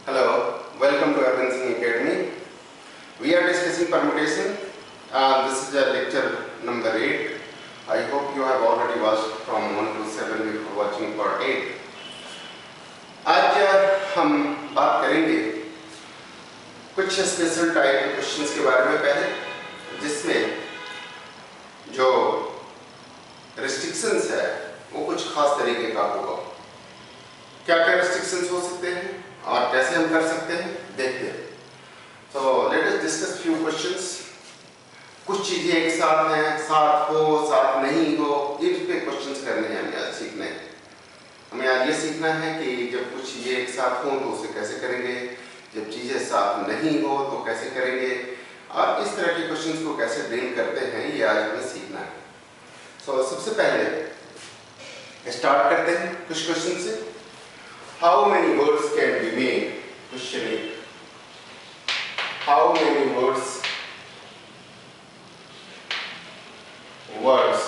Hello, welcome to Urban Singing Academy. We are discussing permutation. This is lecture number 8. I hope you have already watched from 1 to 7 before watching part 8. आज हम बात करेंगे कुछ special type के questions के बारे में पहले, जिसमें जो रिस्ट्रिक्शंस है वो कुछ खास तरीके का होगा। क्या क्या रिस्ट्रिक्शंस हो सकते हैं और कैसे हम कर सकते हैं देखते हैं। तो let us discuss few questions. कुछ चीजें एक साथ हैं, साथ हो साथ नहीं हो, इन पे क्वेश्चंस करने हैं, हमें आज सीखने हैं। हमें आज ये सीखना है कि जब कुछ चीजें एक साथ हो तो उसे कैसे करेंगे, जब चीजें साथ नहीं हो तो कैसे करेंगे, और इस तरह के क्वेश्चंस को कैसे डील करते हैं, ये आज हमें सीखना है। तो सबसे पहले स्टार्ट करते हैं कुछ क्वेश्चन से। How many words can be made? Question 8. How many words with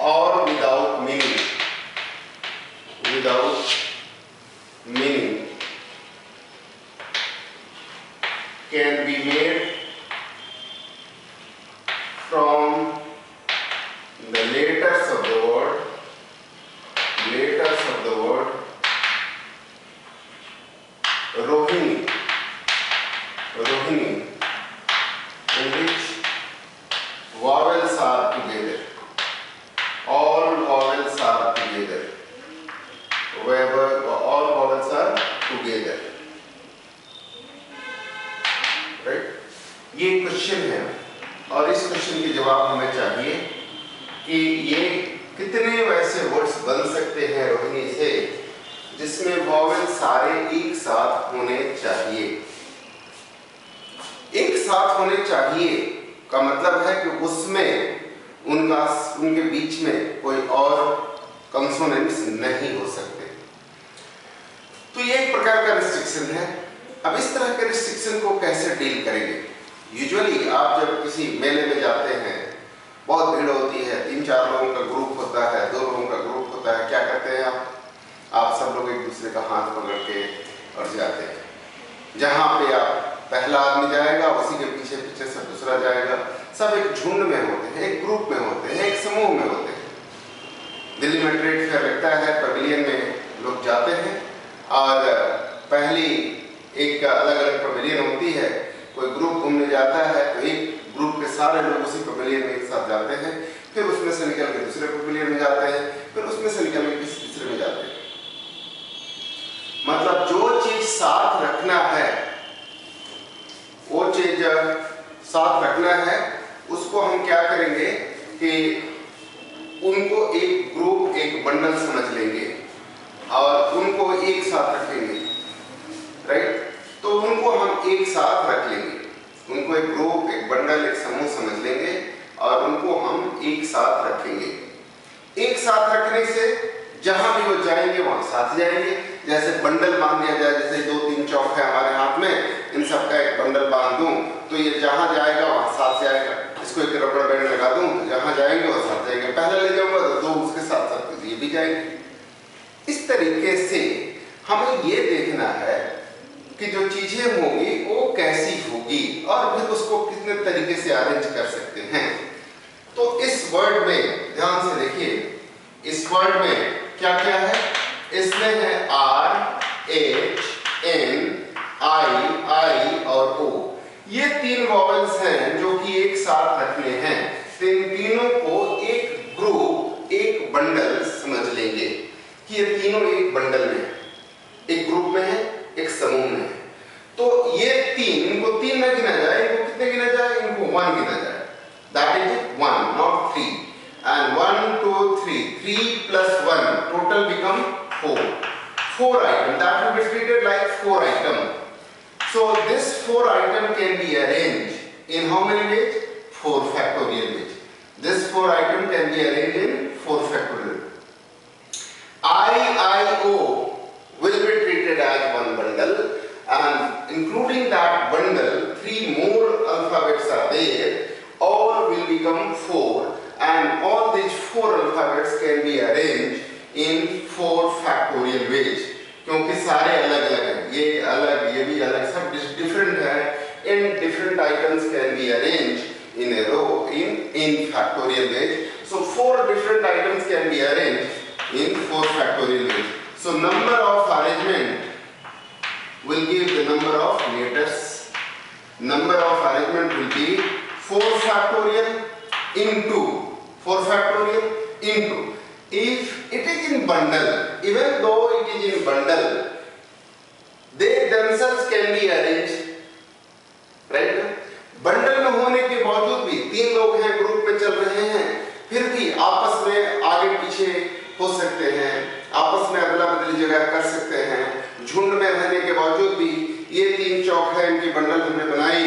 or without meaning? Without meaning can be made from the letters of the word. Letters of the word Rohini, Rohini, in which vowels are together. All vowels are together. Wherever all vowels are together. Right? ये question है और इस question के जवाब हमें चाहिए कि ये कितने वैसे वर्ड्स बन सकते हैं रोहिणी से जिसमें वॉवेल सारे एक साथ होने चाहिए। एक साथ होने चाहिए का मतलब है कि उसमें उनके बीच में कोई और कंसोनेंट्स नहीं हो सकते। तो ये एक प्रकार का रिस्ट्रिक्शन है। अब इस तरह के रिस्ट्रिक्शन को कैसे डील करेंगे? यूजुअली आप जब किसी मेले में जाते हैं, बहुत भीड़ होती है, 3-4 लोगों का ग्रुप होता है, 2 लोगों का ग्रुप होता है, क्या करते हैं आप सब लोग एक दूसरे का हाथ पकड़ के और जाते हैं। जहाँ पे आप पहला आदमी जाएगा उसी के पीछे पीछे से दूसरा जाएगा। सब एक झुंड में होते हैं, एक ग्रुप में होते हैं, एक समूह में होते हैं। दिल्ली में ट्रेड फेयर लगता है, पवेलियन में लोग जाते हैं और पहली एक अलग अलग पवेलियन होती है। कोई ग्रुप घूमने जाता है तो एक ग्रुप के सारे लोग उसी पवेलियन में एक साथ जाते हैं, फिर उसमें से निकल के दूसरे पवेलियन में जाते हैं, फिर उसमें से निकल के किसी तीसरे में जाते हैं। मतलब जो चीज साथ रखना है, वो चीज साथ रखना है, उसको हम क्या करेंगे कि उनको एक ग्रुप, एक बंडल समझ लेंगे और उनको एक साथ रखेंगे। राइट? तो उनको हम एक साथ रख लेंगे, उनको एक ग्रुप, एक बंडल, एक समूह समझ लेंगे और उनको हम एक साथ रखेंगे। एक साथ रखने से जहां भी वो जाएंगे वहां साथ जाएंगे। जैसे बंडल बांध दिया जाए, जैसे 2-3 चौक है हमारे हाथ में, इन सब का एक बंडल बांध दूं तो ये जहां जाएगा वहां साथ जाएगा। इसको एक रबड़ बैंड लगा दूं तो जहां जाएंगे वहां साथ जाएंगे। पहले ले जाऊंगा तो 2 उसके साथ साथ ये भी जाएंगे। इस तरीके से हमें ये देखना है कि जो चीजें होंगी वो कैसी होगी और फिर उसको कितने तरीके से अरेंज कर सकते हैं। तो इस वर्ड में ध्यान से देखिए, इस वर्ड में क्या क्या है? इसमें है R, H, N, I और O। ये 3 वॉवेल्स हैं जो कि एक साथ रखने हैं। इन तीनों को एक ग्रुप, एक बंडल समझ लेंगे कि ये तीनों एक बंडल में, एक ग्रुप में है, एक समूह में है। तो ये 3, इनको 3 न गिना जाए, इनको कितने गिना जाए? इनको 1 गिना जाए। That is 1, not 3. And 1, 2, 3. 3 plus 1 total become 4. 4 items. That will be treated like 4 items. So this 4 item can be arranged in how many ways? 4 factorial ways. This 4 item can be arranged in 4 factorial. I, O will be treated as one bundle, and including that bundle, 3 more alphabets are there. All will become 4, and all these 4 alphabets can be arranged in 4 factorial ways. क्योंकि सारे अलग अलग हैं, ये अलग, ये भी अलग, सब डिफरेंट है। And different items can be arranged in a row in factorial ways. So 4 different items can be arranged in 4 factorial ways. So number of arrangement will give the number of letters. Number of arrangement will be 4 factorial into 4 factorial into. If it is in bundle, even though it is in bundle, they themselves can be arranged, right? Bundle में होने के बावजूद भी 3 लोग हैं, group में चल रहे हैं, फिर भी आपस में आगे पीछे हो सकते हैं, आपस में अदला बदली जगह कर सकते हैं। झुंड में रहने के बावजूद भी ये 3 चौक है, इनकी बंडल हमने बनाई,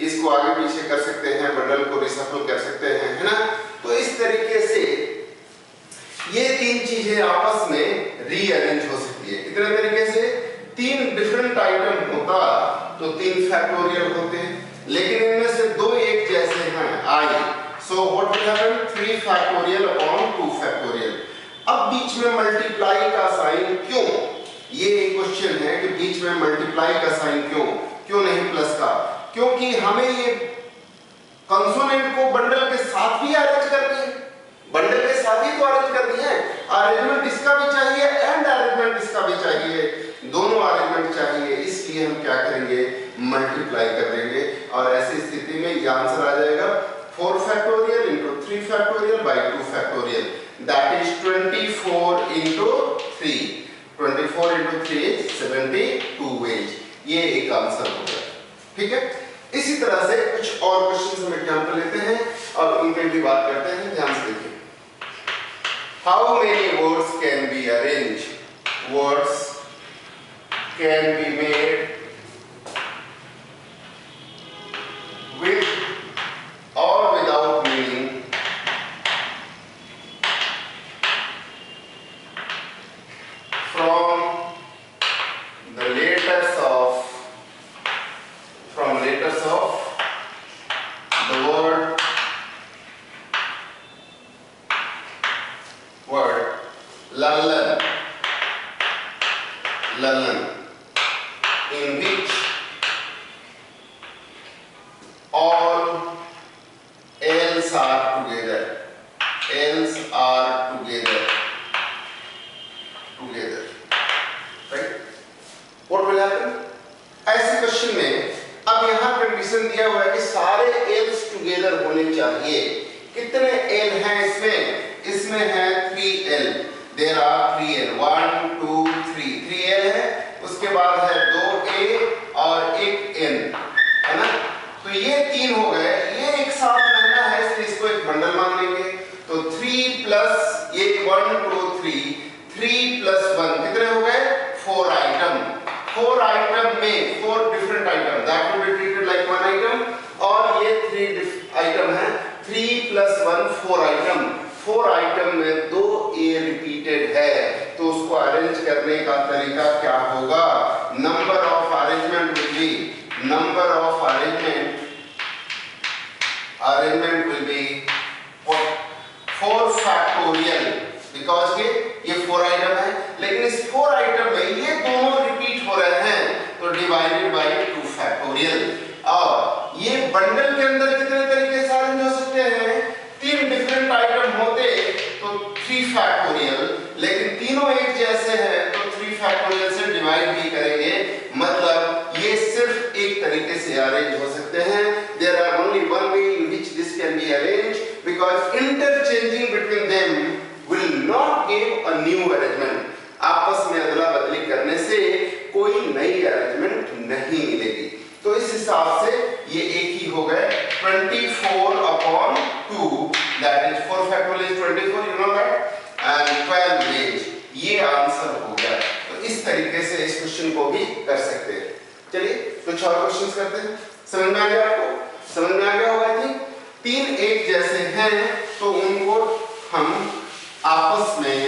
इसको आगे पीछे कर सकते हैं, बंडल को रिसफल कर सकते हैं, है ना। तो इस तरीके से ये 3 चीजें आपस में रीअरेंज हो सकती है। कितने तरीके से? 3 डिफरेंट आइटम होता तो 3 फैक्टोरियल होते, लेकिन इनमें से 2 एक जैसे हैं, आई। So what will happen? 3 factorial upon 2 factorial. अब बीच में मल्टीप्लाई का साइन क्यों? ये एक क्वेश्चन है कि बीच में मल्टीप्लाई का साइन क्यों नहीं प्लस का? क्योंकि हमें ये कंसोनेंट को बंडल के साथ भी अरेंज करनी है, बंडल के साथ ही तो अरेंज करनी है। अरेंजमेंट इसका भी चाहिए एंड अरेंजमेंट इसका भी चाहिए, दोनों अरेंजमेंट चाहिए, इसलिए हम क्या करेंगे? मल्टीप्लाई कर देंगे। और ऐसी स्थिति में ये आंसर आ जाएगा 4 factorial into 3 factorial by 2 factorial, that is 24 into 3। 24 into 3 is 72 ways। ये एक आंसर होगा, ठीक है। इसी तरह से कुछ और क्वेश्चंस हम एग्जांपल लेते हैं और उन पे भी बात करते हैं, ध्यान से देखिए। How many words can be arranged? Words can be made with or without meaning from letters of the word lallan, in which all else are together, right? What will happen? ऐसे क्वेश्चन में अब यहाँ condition दिया हुआ है कि सारे else together होने चाहिए। कितने l हैं इसमें? इसमें है 3l, there are 3l, 1 2 3, 3l है, उसके बाद है 2a और एक n, है ना। तो ये 3 हो गए, ये एक साथ रहना है इसलिए इसको एक बंडल मान लेंगे। तो 3 प्लस ये 1 2 3, 3 प्लस 1 कितने हो गए? 4 आइटम। 4 आइटम में 4 different item, that will be treated like 1 item. और ये 3 आइटम है, 3 प्लस 1 4 आइटम। 4 आइटम में 2 ए रिपीटेड है, तो उसको अरेंज करने का तरीका क्या होगा? Number of arrangement will be, number of arrangement will be 4 factorial, because ये 4 आइटम है, लेकिन इस 4 आइटम में ये दोनों रिपीट हो रहे हैं, तो डिवाइडेड बाय 2 फैक्टोरियल। और ये बंडल के अंदर कितने तरीके से अरेंज हो सकते हैं? 3 डिफरेंट आइटम होते तो 3 फैक्टोरियल, लेकिन तीनों एक जैसे हैं तो 3 फैक्टोरियल से डिवाइड भी करेंगे, मतलब ये सिर्फ एक तरीके से अरेंज हो सकते हैं। There are only one way in which this can be arranged, because interchanging between them will not give a new arrangement। आपस में अदला बदली करने से कोई नई अरेंजमेंट नहीं मिलेगी। तो इस हिसाब से ये एक ही हो गए 24 upon 2, that is 4 factorial is 24, you know that, and 12 ways, ये आंसर हो गया। तो इस तरीके से इस क्वेश्चन को भी कर सकते हैं। चलिए कुछ और क्वेश्चंस करते हैं। समझ में आ गया आपको? समझ में आ गया होगा कि 3 एक जैसे हैं तो उनको हम आपस में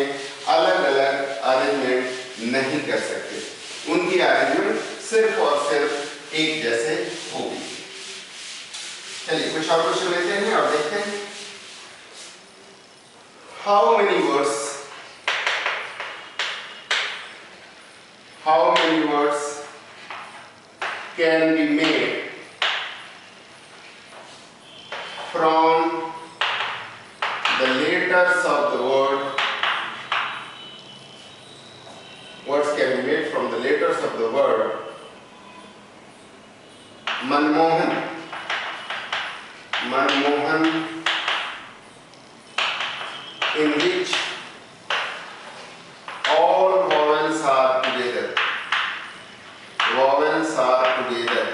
अलग अलग अरेंजमेंट नहीं कर सकते, उनकी अरेंजमेंट सिर्फ और सिर्फ एक जैसे होगी। चलिए कुछ और क्वेश्चन लेते हैं और देखते हैं। How many words how many words can be made from the letters of the word. Words can be made from the letters of the word Manmohan. Manmohan, in which all vowels are together. Vowels are together.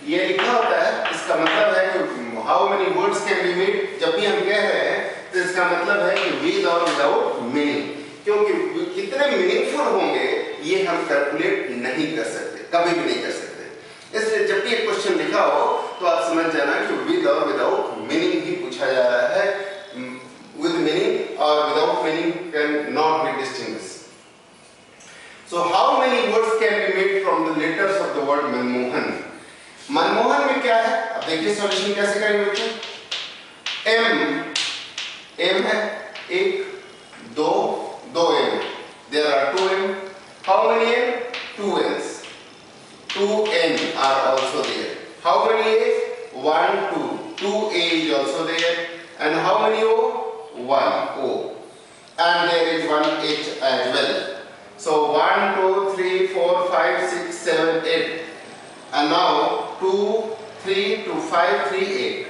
ये लिखा होता है, इसका मतलब है कि how many words can be made. जब भी हम कह रहे हैं तो इसका मतलब है कि विद और विदाउट मीनिंग, क्योंकि कितने मीनिंगफुल होंगे ये हम कैलकुलेट नहीं कर सकते, कभी भी नहीं कर सकते. इसलिए जब भी एक क्वेश्चन लिखा हो तो आप समझ जाना कि विद और विदाउट मीनिंग ही पूछा जा रहा है. विद मीनिंग और without meaning can not be distinguished. So how many words can be made from the letters of the word Manmohan? Manmohan में क्या है? अब देखिए सॉल्यूशन कैसे करेंगे बच्चों. M है, एक, दो M. There are two M. How many M? Two N's. Two N are also there. How many A? One, two. Two A is also there. And how many O? One O. And there is one H as well. So 1, 2, 3, 4, 5, 6, 7, 8. And now 2, 3, 2, 5, 3, 8.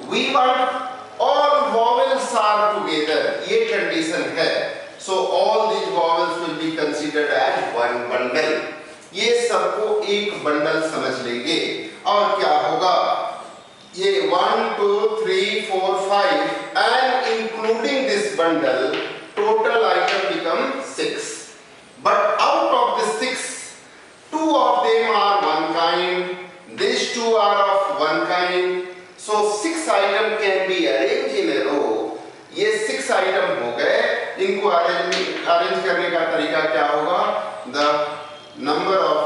We want all vowels are together. ये condition है. So all these vowels will be considered as one bundle. ये सबको एक bundle समझ लेंगे. और क्या होगा? ये 1, 2, 3, 4, 5 and including this bundle, total item become 6. But out of the 6, 2 of them are one kind. These 2 are of one kind. So 6 item can be arranged in a row. ये 6 item हो गए. इनको arrange करने का तरीका क्या होगा? The number of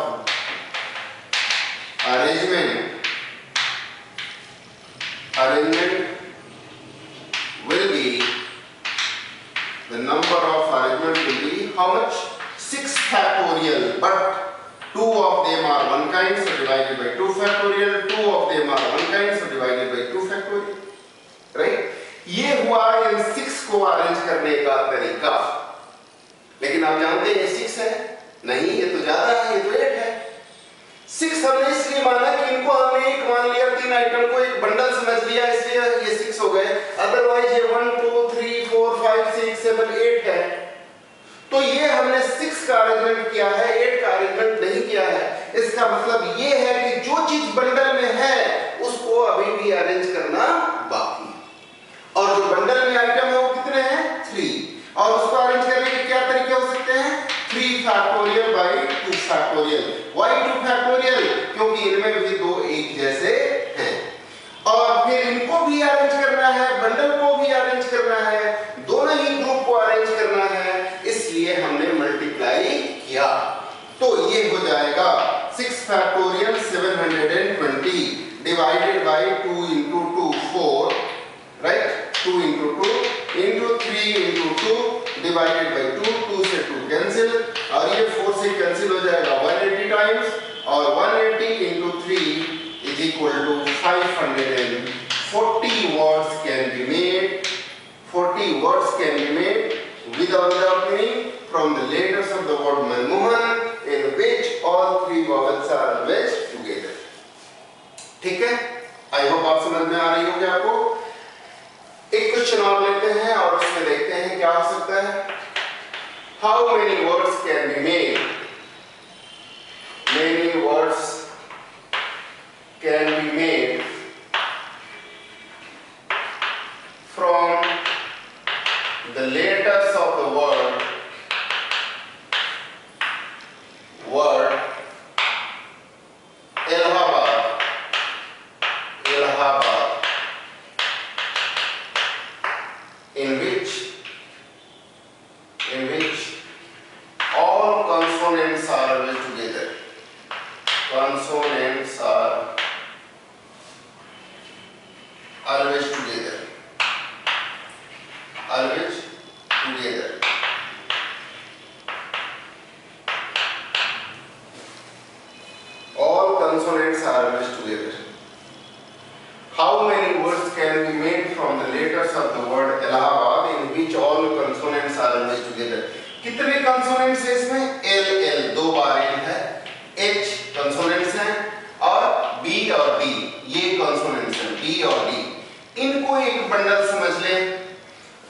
arrangement will be, the number of arrangement will be how much? 6 factorial, but 2 of them are one kind, so divided by 2 factorial. 2 of them are one kind, so divided by 2 factorial. Right? ये हुआ इन 6 को arrange करने का तरीका. लेकिन आप जानते हैं ये 6 है? नहीं, ये तो ज्यादा है, ये तो 8 है. 6 हमने इसलिए माना कि इनको हमने एक मान लिया, 3 आइटम को एक बंडल समझ लिया, इसलिए ये 6 हो गए. अदरवाइज ये 1, 2, 3, 4, 5, 6, 7, 8 है. तो ये हमने 6 का अरेंजमेंट किया है, 8 का अरेंजमेंट नहीं किया है. इसका मतलब ये है कि जो चीज बंडल में है उसको अभी भी अरेंज करना बाकी है. और जो बंडल में आइटम है वो कितने हैं? 3. और उसको अरेंज करने के क्या तरीके हो सकते हैं? 3 factorial by 2 factorial. Why 2 factorial? क्योंकि इनमें भी 2 एक जैसे हैं. और फिर इनको भी अरेंज करना है, बंडल को भी अरेंज करना है, दोनों ही ग्रुप को अरेंज करना है, इसलिए हमने मल्टीप्लाई किया. तो ये हो जाएगा 6 factorial 720 divided by 2 into 2 4, right? 2 into 2 into 3 into 2 divided by 2. 2 से 2 कैंसिल और ये 4 से कैंसिल हो जाएगा 180 टाइम्स. और 180 into 3 is equal to 540 words can be made. 40 words can be made without meaning from the letters of the word Manmohan, in which all 3 vowels are always together. ठीक है? I hope आप समझ में आ रही होगी आपको. एक क्वेश्चन और लेते हैं और उसमें देखते हैं क्या हो सकता है. How many words can be made? Many words can be made from the letters of the word Allahabad. Allahabad, in which all consonants are always together. Consonants are always together. Always together. are arranged together? How many words can be made from the letters of the word Allahabad in which all consonants are arranged together? कितने consonants है इसमें? L L दो बार L है, H consonants हैं और B और D ये consonants हैं, B और D। इनको एक बंडल समझ लें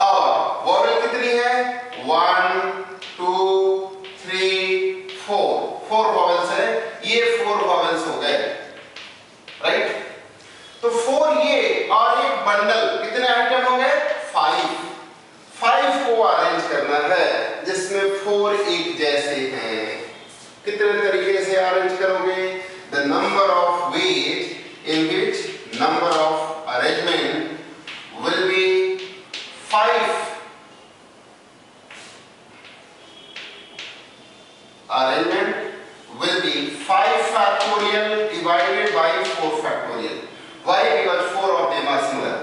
और वॉवेल कितनी है? 1 2 3 4 वॉवेल्स है, ये 4 वॉवेल्स हो गए, राइट? तो 4 ये और एक बंडल कितने आइटम हो गए? 5 को अरेंज करना है जिसमें 4 एक जैसे हैं। कितने तरीके से अरेंज करोगे? The number of ways in which number of arrangement will be 5। Arrangement will be 5 factorial divided by 4 factorial. Why? Because 4 of them are similar.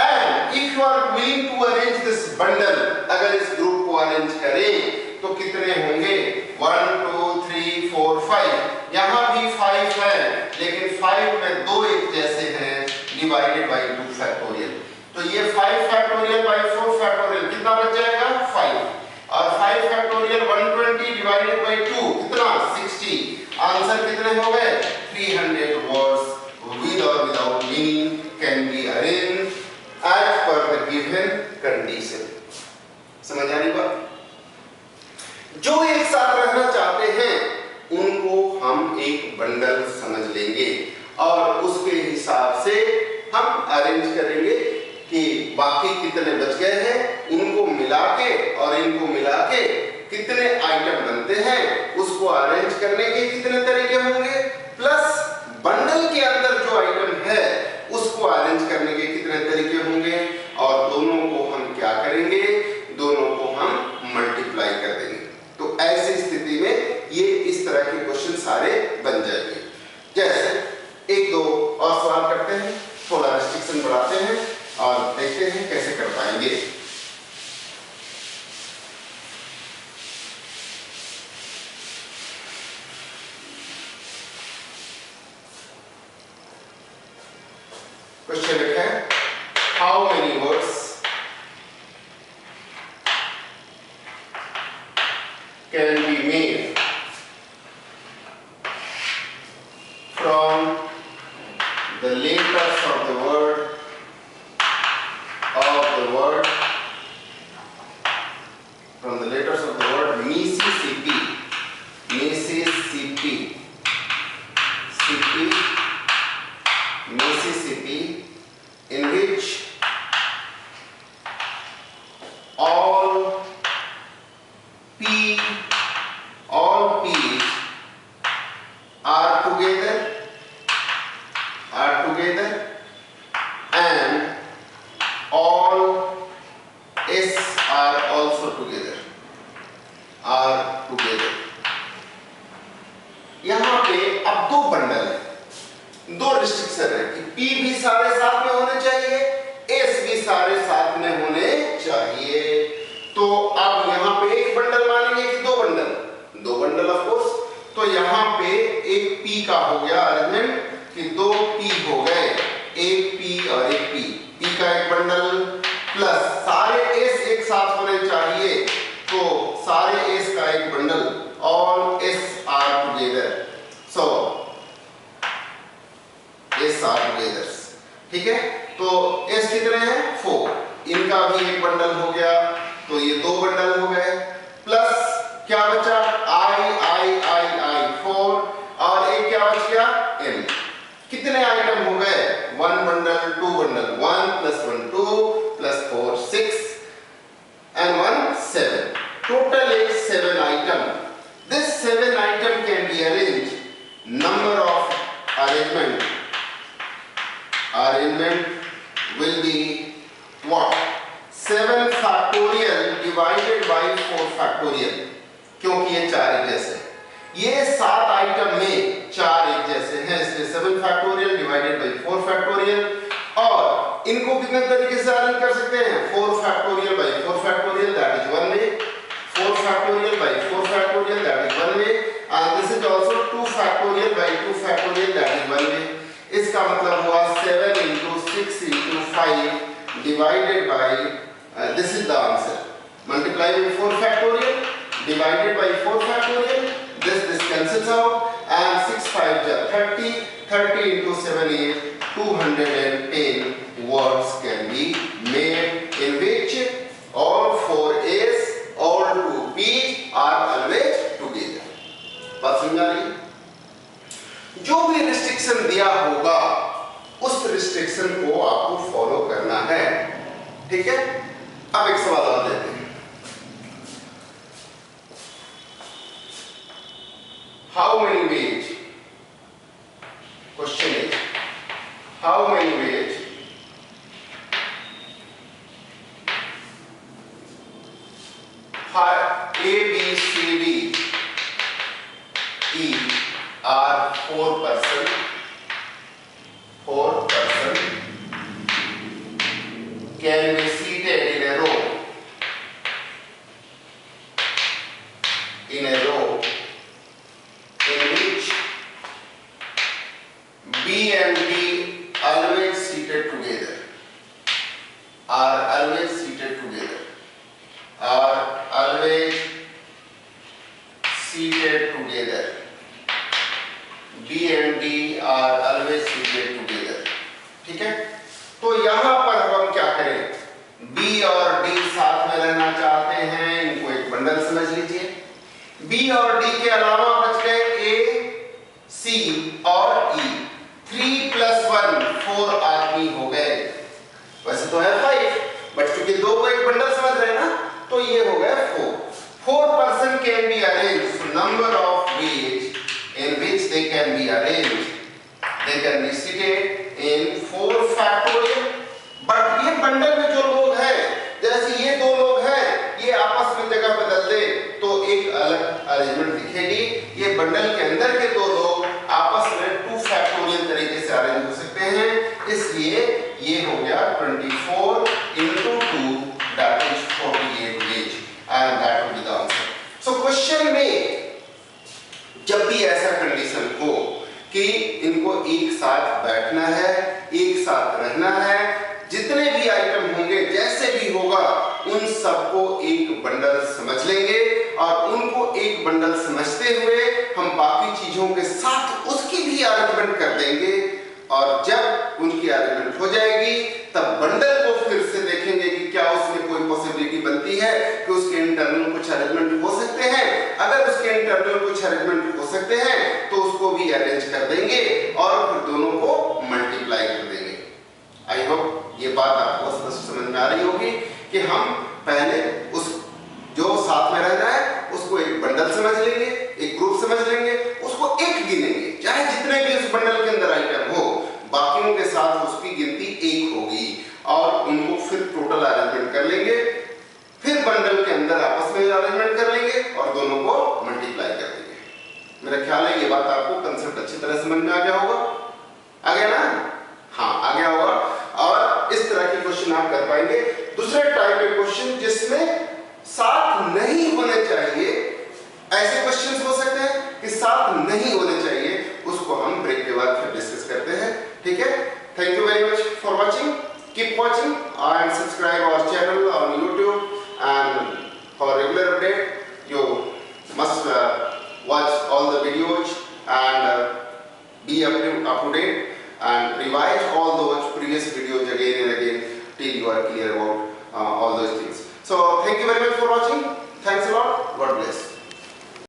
And if you are willing to arrange this bundle, अगर इस group को arrange करें तो कितने होंगे? 1 2 3 4 5। यहाँ भी 5 है लेकिन 5 में 2 एक जैसे हैं डिवाइडेड बाई 2 फैक्टोरियल। तो ये 5 फैक्टोरियल बाई 4 फैक्टोरियल कितना बच जाएगा? 5 और 5 फैक्टोरियल 120 डिवाइडेड बाई 2 कितना? 60। आंसर कितने हो गए? 300 words with or without meaning can be arranged as per the given condition। समझ आ रही बात? जो एक साथ रहना चाहते हैं उनको हम एक बंडल समझ लेंगे और उसके हिसाब से हम अरेंज करेंगे कि बाकी कितने बच गए हैं, उनको मिला के और इनको मिला के कितने आइटम बनते हैं उसको अरेंज करने के कितने तरीके होंगे, प्लस बंडल के अंदर जो आइटम है उसको अरेंज करने के कितने तरीके होंगे और दोनों को हम क्या करेंगे? दोनों को हम मल्टीप्लाई कर देंगे। तो ऐसी स्थिति में ये इस तरह के क्वेश्चन सारे बन जाएंगे। जैसे एक दो और सवाल करते हैं, थोड़ा रिस्ट्रिक्शन बढ़ाते हैं और देखते हैं कैसे कर पाएंगे। क्वेश्चन लिखा है, how many words can be made from the letters of the word from the letters of the word Mississippi, in which all P's are together and all S are also together, यहाँ पे अब दो bundle है, दो restriction है कि P भी सारे साथ में होने चाहिए, S भी सारे साथ में होने चाहिए। तो अब यहाँ पे एक बंडल मानेंगे कि दो बंडल? दो बंडल ऑफ कोर्स। तो यहाँ पे एक P का हो गया अरेंजमेंट कि दो P हो गए, एक P और एक P का एक बंडल प्लस सारे S एक साथ होने चाहिए तो सारे S का एक bundle, all S are together, so S are together। ठीक है, तो S कितने हैं? 4। इनका भी एक बंडल हो गया तो ये दो बंडल हो गए, प्लस क्या बचा? I 4 और एक क्या बच गया? M। कितने आइटम हो गए? 1 bundle 2 bundle, 1 + 1 2 + 4 6 and 1 7। Total is 7 item. This 7 item can be arranged. Number of arrangement will be what? 7 factorial divided by 4 factorial, क्योंकि ये 4 एक जैसे हैं। ये 7 आइटम में 4 एक जैसे हैं इसलिए 7 factorial divided by 4 factorial। और इनको कितने तरीके से अरेंज कर सकते हैं? 4 factorial by 4 factorial, that is one way। 4 factorial by 4 factorial, that is one way। And this is also 2 factorial by 2 factorial, that is one way। multiply by 4 factorial, divided by 4 factorial, this cancels out, and 6 5 30, 30 into 7 is 210 words can be made, in which all 4 A's, all 2 B's are always together. बात समझ आ रही है? जो भी restriction दिया होगा उस restriction को आपको फॉलो करना है, ठीक है? अब एक सवाल और लेते हैं। How many ways? Question is, how many ways A, B, C, D, E are 4 person can be seated in a row in which B and D always seated together, are always seated together, are always seated together. B and D are always seated together. ठीक है? तो यहां पर हम क्या करें? B और D साथ में रहना चाहते हैं, इनको एक बंडल समझ लीजिए। B और D के अलावा बच गए A, C और E। 3 + 1 4 आदमी हो गए। वैसे तो है 5, बट चूंकि दो को एक बंडल समझ रहे हैं ना, तो ये हो गया 4। 4 person can be arranged, number of ways in which they can be arranged. They can be seated in 4 factorial. But ये बंडल में जो लोग हैं, जैसे ये दो लोग हैं, ये आपस में जगह बदल दे तो एक अलग अरेंजमेंट दिखेगी। ये बंडल के अंदर के दो लोग आपस में 2 फैक्टोरियल तरीके से अरेंज हो सकते हैं, इसलिए ये हो गया 24 into 2, that is 48 ways, and that will be the answer. So question में जब भी ऐसा कंडीशन हो कि इनको एक साथ बैठना है, एक साथ रहना है, जितने भी आइटम होंगे, जैसे भी होगा, उन सबको एक बंडल समझ लेंगे और उनको एक बंडल समझते हुए हम बाकी चीजों के साथ उसकी भी अरेंजमेंट कर देंगे। और जब उनकी अरेंजमेंट हो जाएगी तब बंडल को फिर से देखेंगे कि क्या उसमें कोई पॉसिबिलिटी बनती है कि उसके इंटरनल कुछ अरेंजमेंट हो सकते हैं। अगर उसके इंटरनल कुछ अरेंजमेंट हो सकते हैं तो उसको भी अरेंज कर देंगे और फिर दोनों को मल्टीप्लाई कर देंगे। आई होप ये बात आपको स्पष्ट समझ में आ रही होगी कि हम पहले उस जो साथ में रह रहा है उसको एक बंडल समझ लेंगे, एक ग्रुप समझ लेंगे, उसको एक गिनेंगे, चाहे जितने भी उस बंडल के अंदर आइटम हो, बाकियों के साथ उसकी गिनती एक होगी और उनको फिर टोटल अरेंजमेंट कर लेंगे, फिर बंडल के अंदर आपस में अरेंजमेंट कर लेंगे और दोनों को मल्टीप्लाई कर देंगे। मेरा ख्याल है ये बात आपको कंसेप्ट अच्छी तरह समझ में आ गया होगा। आ गया ना? हाँ, आ गया होगा। और इस तरह के क्वेश्चन आप कर पाएंगे। दूसरे टाइप के क्वेश्चन जिसमें साथ नहीं होने चाहिए, ऐसे क्वेश्चंस हो सकते हैं कि साथ नहीं होने चाहिए, उसको हम ब्रेक के बाद फिर डिस्कस करते हैं। ठीक है? Thank you very much for watching. Keep watching and subscribe our channel on YouTube, and for regular update you must watch all the videos and be up to date and revise all those previous videos again and again till you are clear about all those things. So thank you very much for watching. Thanks a lot. God bless.